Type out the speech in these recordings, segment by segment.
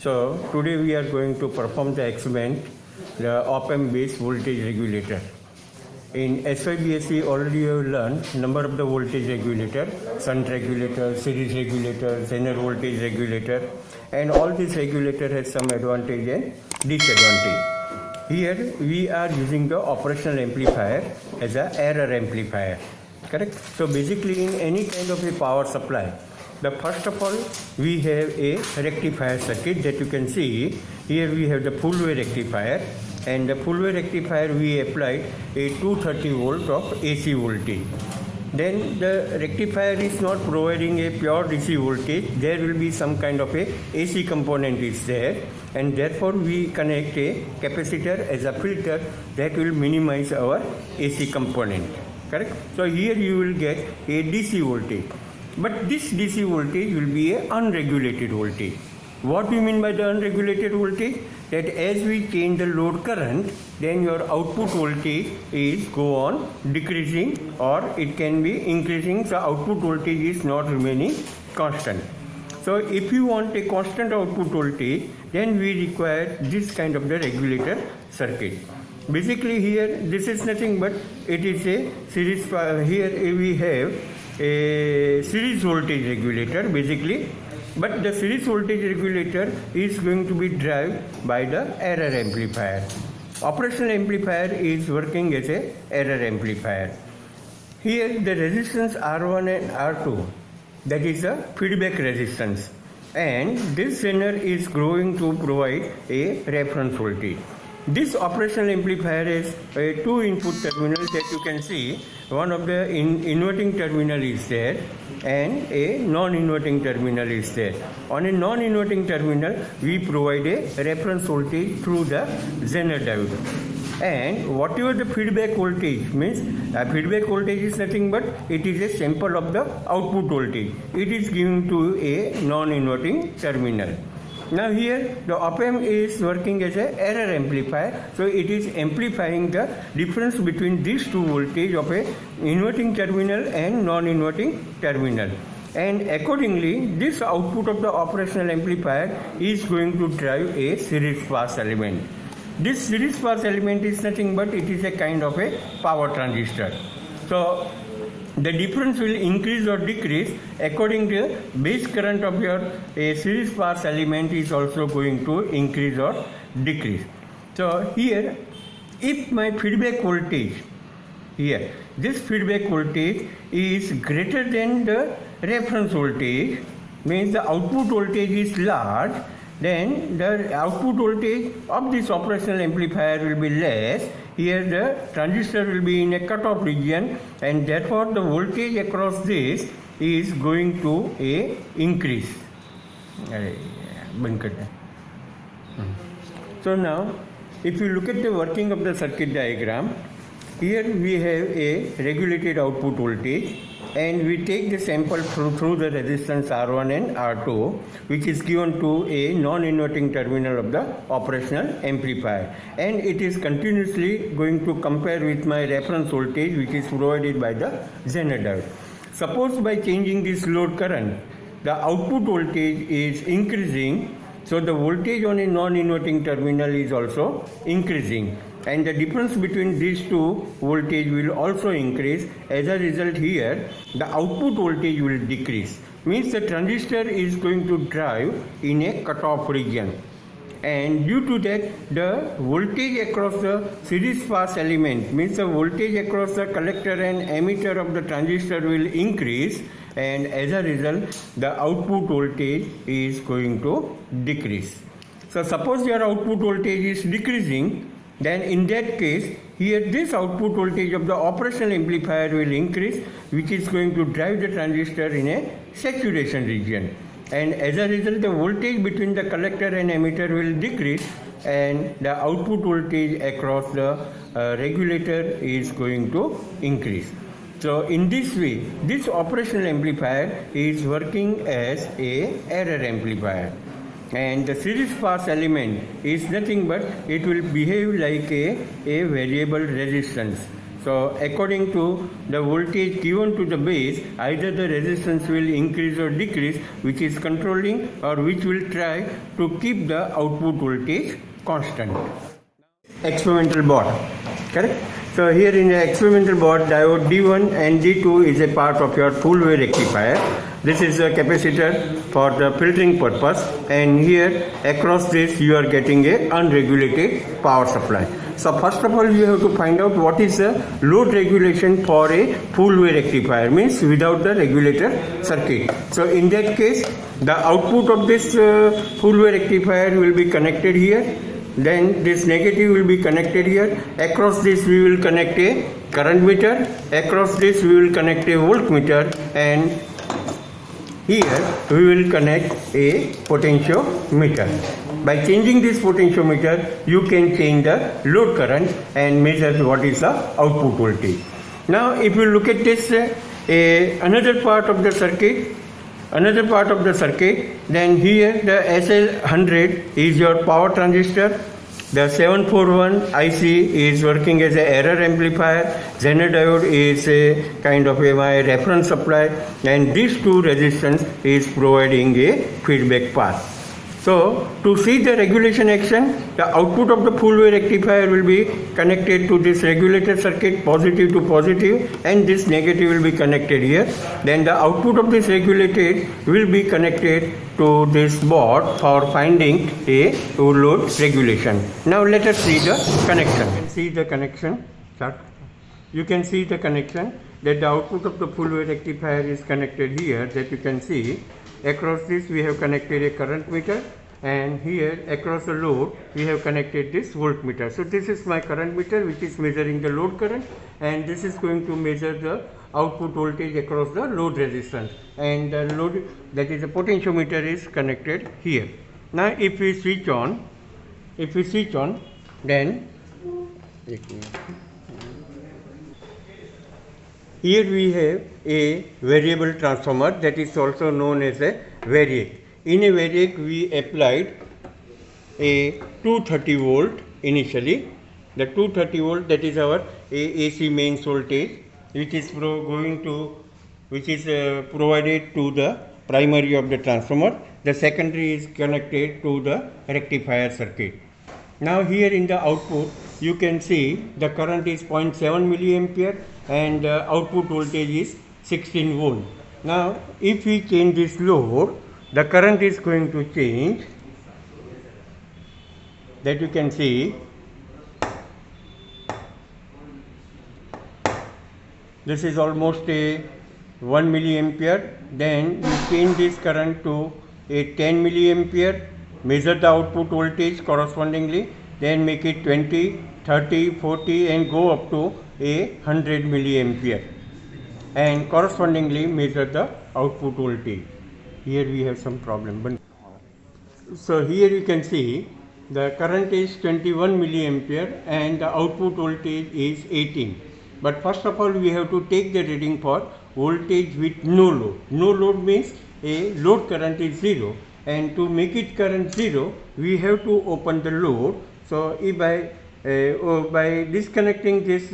So today we are going to perform the experiment, the op-amp based voltage regulator. In SYBSE already you have learned number of the voltage regulator, shunt regulator, series regulator, Zener voltage regulator, and all these regulator has some advantage and disadvantage. Here we are using the operational amplifier as an error amplifier, correct? So basically in any kind of a power supply, the first of all we have a rectifier circuit that you can see. Here we have the full wave rectifier, and the full wave rectifier we applied a 230 volt of AC voltage. Then the rectifier is not providing a pure DC voltage, there will be some kind of a AC component is there, and therefore we connect a capacitor as a filter that will minimize our AC component, correct? So here you will get a DC voltage, but this DC voltage will be a unregulated voltage. What we mean by the unregulated voltage? That as we change the load current, then your output voltage is go on decreasing, or it can be increasing. So output voltage is not remaining constant. So if you want a constant output voltage, then we require this kind of the regulator circuit. Basically here this is nothing but it is a series. Here we have a series voltage regulator basically. But the series voltage regulator is going to be driven by the error amplifier. Operational amplifier is working as a error amplifier. Here the resistance R1 and R2, that is the feedback resistance, and this Zener is going to provide a reference voltage. This operational amplifier is a two input terminals that you can see. One of the inverting terminal is there and a non-inverting terminal is there. On a non-inverting terminal we provide a reference voltage through the Zener diode, and whatever the feedback voltage means, feedback voltage is nothing but it is a sample of the output voltage. It is given to a non-inverting terminal. Now here the op-amp is working as an error amplifier, so it is amplifying the difference between these two voltage of a inverting terminal and non-inverting terminal, and accordingly this output of the operational amplifier is going to drive a series pass element. This series pass element is nothing but it is a kind of a power transistor. So the difference will increase or decrease according to base current of your series pass element is also going to increase or decrease. So here if my feedback voltage, here this feedback voltage is greater than the reference voltage, means the output voltage is large, then the output voltage of this operational amplifier will be less. Here the transistor will be in a cutoff region, and therefore the voltage across this is going to increase. So now if you look at the working of the circuit diagram, here we have a regulated output voltage, and we take the sample through the resistance R1 and R2, which is given to a non-inverting terminal of the operational amplifier, and it is continuously going to compare with my reference voltage which is provided by the Zener diode. Suppose by changing this load current, the output voltage is increasing, so the voltage on a non-inverting terminal is also increasing, and the difference between these two voltage will also increase. As a result here the output voltage will decrease, means the transistor is going to drive in a cutoff region, and due to that the voltage across the series pass element, means the voltage across the collector and emitter of the transistor will increase, and as a result the output voltage is going to decrease. So suppose your output voltage is decreasing, then in that case here this output voltage of the operational amplifier will increase, which is going to drive the transistor in a saturation region, and as a result the voltage between the collector and emitter will decrease, and the output voltage across the regulator is going to increase. So in this way this operational amplifier is working as a error amplifier, and the series pass element is nothing but it will behave like a variable resistance. So according to the voltage given to the base, either the resistance will increase or decrease, which is controlling, or which will try to keep the output voltage constant. Experimental board, correct? So here in the experimental board, diode D1 and D2 is a part of your full wave rectifier. This is a capacitor for the filtering purpose, and here across this you are getting a unregulated power supply. So first of all, you have to find out what is the load regulation for a full wave rectifier, means without the regulator circuit. So in that case, the output of this full wave rectifier will be connected here. Then this negative will be connected here. Across this we will connect a current meter. Across this we will connect a voltmeter, and here we will connect a potentiometer. By changing this potentiometer, you can change the load current and measure what is the output voltage. Now if you look at this another part of the circuit, then here the SL100 is your power transistor. The 741 IC is working as an error amplifier. Zener diode is a kind of my reference supply, and these two resistance is providing a feedback path. So to see the regulation action, the output of the full wave rectifier will be connected to this regulator circuit, positive to positive, and this negative will be connected here. Then the output of this regulator will be connected to this board for finding a load regulation. Now let us see the connection. See the connection. You can see the connection that the output of the full wave rectifier is connected here, that you can see. Across this we have connected a current meter, and here across the load we have connected this voltmeter. So this is my current meter, which is measuring the load current, and this is going to measure the output voltage across the load resistance, and the load, that is the potentiometer, is connected here. Now if we switch on, then here we have a variable transformer, that is also known as a variac. In a variac we applied a 230 volt initially. The 230 volt, that is our AC mains voltage, which is provided to the primary of the transformer. The secondary is connected to the rectifier circuit. Now here in the output you can see the current is 0.7 milliampere and output voltage is 16 volt. Now if we change this load, the current is going to change, that you can see. This is almost a 1 milliampere. Then you change this current to a 10 milliampere, measure the output voltage correspondingly, then make it 20, 30, 40 and go up to a 100 milliampere, and correspondingly measure the output voltage. Here we have some problem. So here you can see the current is 21 milliampere and the output voltage is 18. But first of all we have to take the reading for voltage with no load. No load means a load current is 0, and to make it current 0 we have to open the load. So if by disconnecting this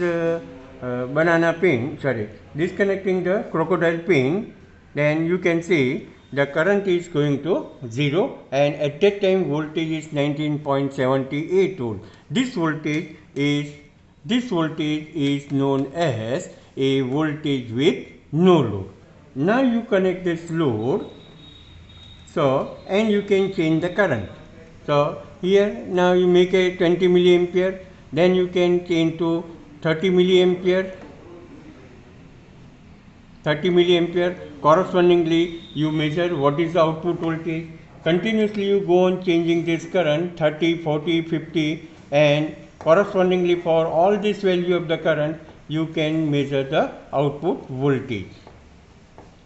disconnecting the crocodile pin, then you can see the current is going to 0, and at that time voltage is 19.78 volt. This voltage is known as a voltage with no load. Now you connect this load, so and you can change the current. So here now you make a 20 milliampere, then you can change to 30 milliampere. Correspondingly you measure what is the output voltage. Continuously you go on changing this current 30, 40, 50, and correspondingly for all this value of the current you can measure the output voltage.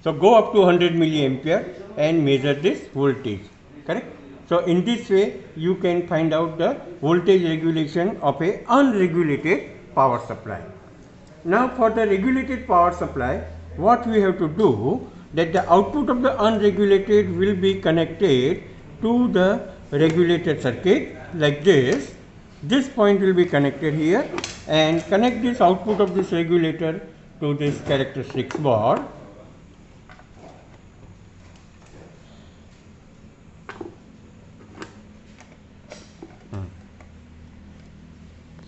So go up to 100 milliampere and measure this voltage, correct? So in this way you can find out the voltage regulation of a unregulated power supply. Now for the regulated power supply, what we have to do, that the output of the unregulated will be connected to the regulated circuit like this. This point will be connected here, and connect this output of this regulator to this characteristics board.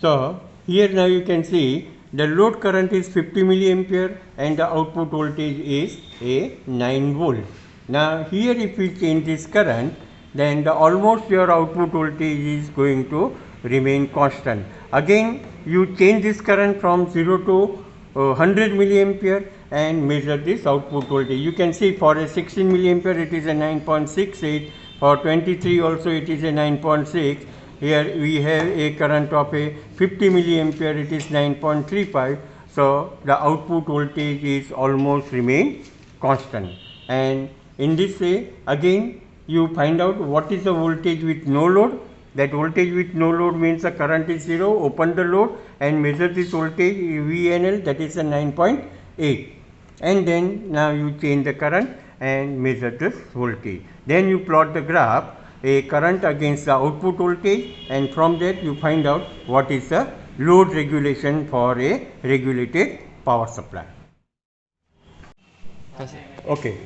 So here now you can see the load current is 50 milliampere and the output voltage is a 9 volt. Now here if we change this current, then almost your output voltage is going to remain constant. Again you change this current from 0 to 100 milliampere and measure this output voltage. You can see for a 16 milliampere it is a 9.68, for 23 also it is a 9.6. Here we have a current of a 50 milliampere, it is 9.35. So the output voltage is almost remain constant. And in this way, again you find out what is the voltage with no load. That voltage with no load means the current is 0. Open the load and measure this voltage VNL, that is a 9.8. And then now you change the current and measure this voltage. Then you plot the graph, a current against the output voltage, and from that you find out what is the load regulation for a regulated power supply. Okay.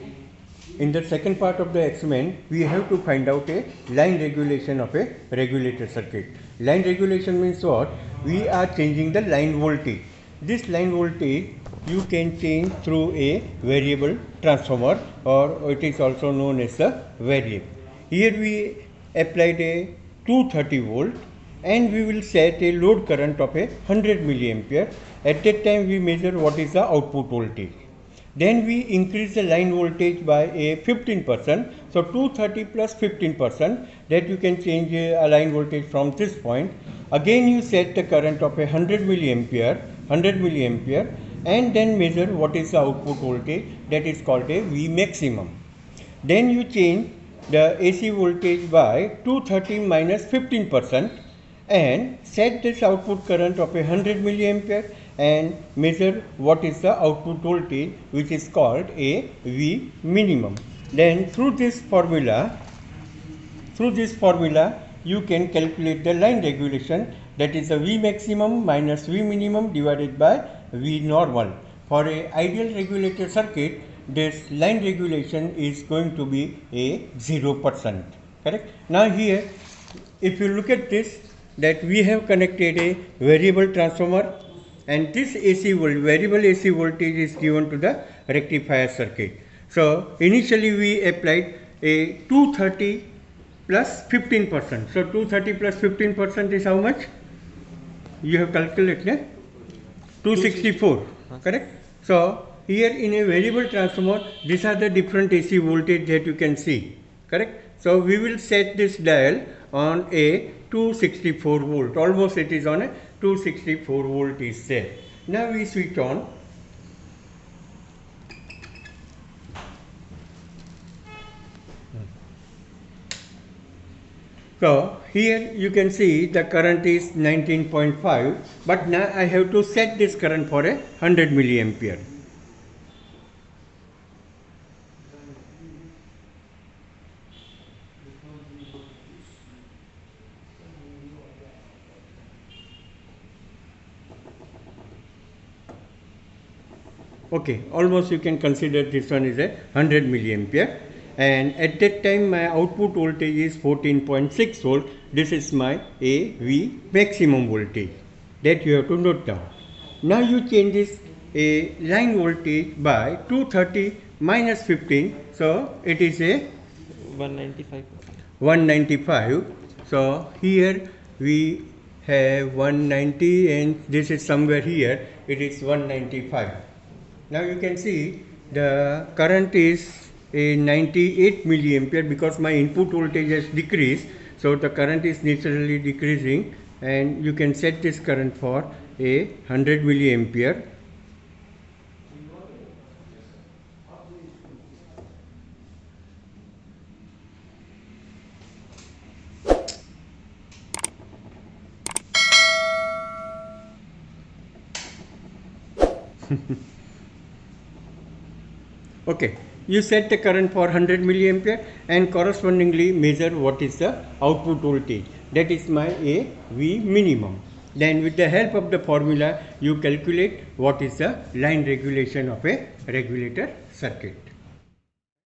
In the second part of the experiment, we have to find out a line regulation of a regulator circuit. Line regulation means what? We are changing the line voltage. This line voltage you can change through a variable transformer, or it is also known as a variable. Here we applied a 230 volt and we will set a load current of a 100 milliampere. At that time we measure what is the output voltage. Then we increase the line voltage by a 15%. So 230 plus 15%, that you can change a line voltage from this point. Again you set the current of a 100 milliampere, and then measure what is the output voltage, that is called a V maximum. Then you change the AC voltage by 230 minus 15% and set this output current of a 100 milliampere and measure what is the output voltage, which is called a V minimum. Then through this formula you can calculate the line regulation, that is a V maximum minus V minimum divided by V normal. For a ideal regulator circuit, this line regulation is going to be a 0%. Correct? Now here, if you look at this, that we have connected a variable transformer, and this variable AC voltage is given to the rectifier circuit. So initially we applied a 230 plus 15%. So 230 plus 15% is how much? You have calculated 264. Correct? So here in a variable transformer, these are the different AC voltage that you can see. Correct? So we will set this dial on a 264 volt. Almost it is on a 264 volt is there. Now we switch on. So here you can see the current is 19.5, but now I have to set this current for a 100 milliampere. Okay, almost you can consider this one is a 100 milliampere, and at that time my output voltage is 14.6 volt. This is my AV maximum voltage, that you have to note down. Now you change this a line voltage by 230 minus 15, so it is a 195. So here we have 190 and this is somewhere here, it is 195. Now you can see the current is a 98 milliampere because my input voltage has decreased, so the current is naturally decreasing, and you can set this current for a 100 milliampere. Okay, you set the current for 100 milliampere and correspondingly measure what is the output voltage. That is my AV minimum. Then with the help of the formula, you calculate what is the line regulation of a regulator circuit.